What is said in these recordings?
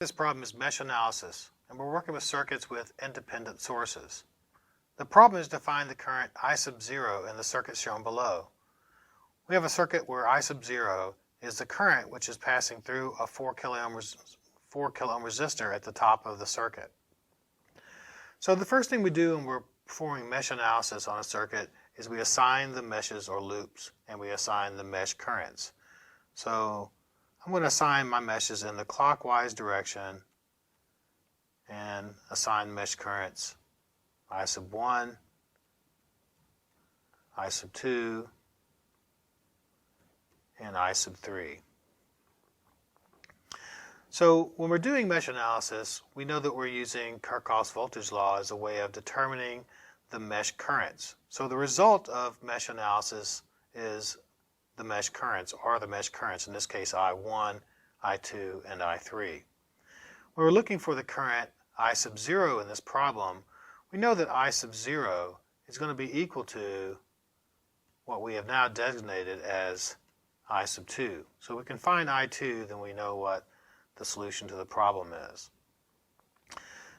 This problem is mesh analysis, and we're working with circuits with independent sources. The problem is to find the current I sub 0 in the circuit shown below. We have a circuit where I sub 0 is the current which is passing through a 4 kilo ohm resistor at the top of the circuit. So the first thing we do when we're performing mesh analysis on a circuit is we assign the meshes or loops, and we assign the mesh currents. So I'm going to assign my meshes in the clockwise direction and assign mesh currents I sub 1, I sub 2, and I sub 3. So when we're doing mesh analysis, we know that we're using Kirchhoff's voltage law as a way of determining the mesh currents. So the result of mesh analysis is the mesh currents, or the mesh currents, in this case I1, I2, and I3. When we're looking for the current I sub 0 in this problem, we know that I sub 0 is going to be equal to what we have now designated as I sub 2. So we can find I2, then we know what the solution to the problem is.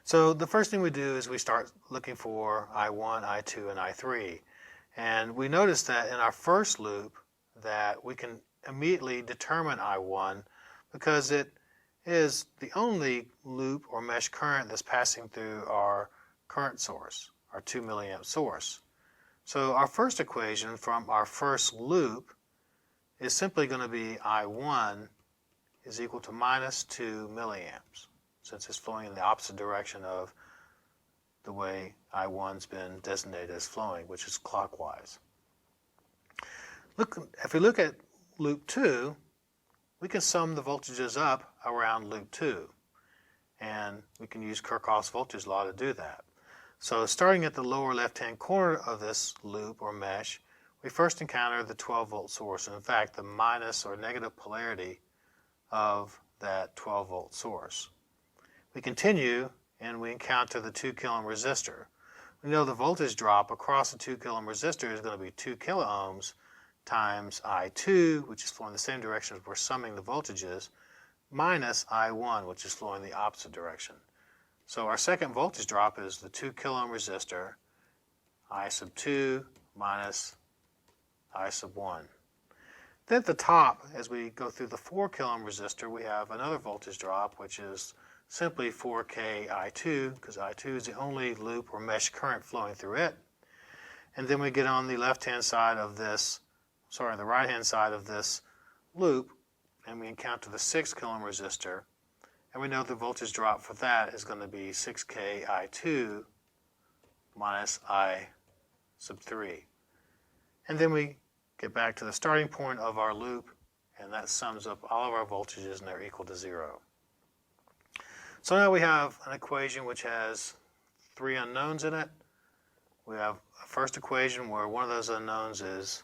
So the first thing we do is we start looking for I1, I2, and I3. And we notice that in our first loop that we can immediately determine I1 because it is the only loop or mesh current that's passing through our current source, our 2 milliamp source. So our first equation from our first loop is simply going to be I1 is equal to minus 2 milliamps, since it's flowing in the opposite direction of the way I1's been designated as flowing, which is clockwise. If we look at loop 2, we can sum the voltages up around loop 2, and we can use Kirchhoff's voltage law to do that. So starting at the lower left-hand corner of this loop or mesh, we first encounter the 12-volt source, and in fact the minus or negative polarity of that 12-volt source. We continue and we encounter the 2 kilo ohm resistor. We know the voltage drop across the 2 kilo ohm resistor is going to be 2 kilo ohms times I2, which is flowing the same direction as we're summing the voltages, minus I1, which is flowing the opposite direction. So our second voltage drop is the 2 kilo ohm resistor, I sub 2 minus I sub 1. Then at the top, as we go through the 4 kilo ohm resistor, we have another voltage drop, which is simply 4K I2, because I2 is the only loop or mesh current flowing through it. And then we get on the left-hand side of this, the right-hand side of this loop, and we encounter the 6 kilo ohm resistor, and we know the voltage drop for that is going to be 6K I2 minus I sub 3. And then we get back to the starting point of our loop, and that sums up all of our voltages, and they're equal to 0. So now we have an equation which has 3 unknowns in it. We have a first equation where one of those unknowns is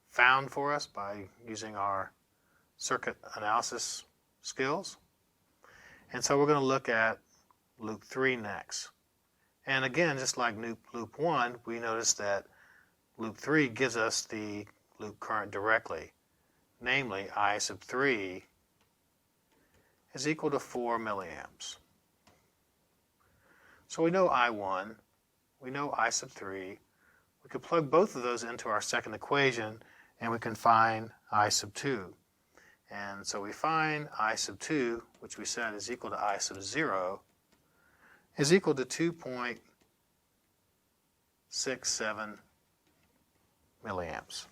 found for us by using our circuit analysis skills. And so we're going to look at loop 3 next. And again, just like loop 1, we notice that loop 3 gives us the loop current directly. Namely, I sub 3 is equal to 4 milliamps. So we know I1, we know I sub 3. We could plug both of those into our second equation, and we can find I sub 2. And so we find I sub 2, which we said is equal to I sub 0, is equal to 2.67 milliamps.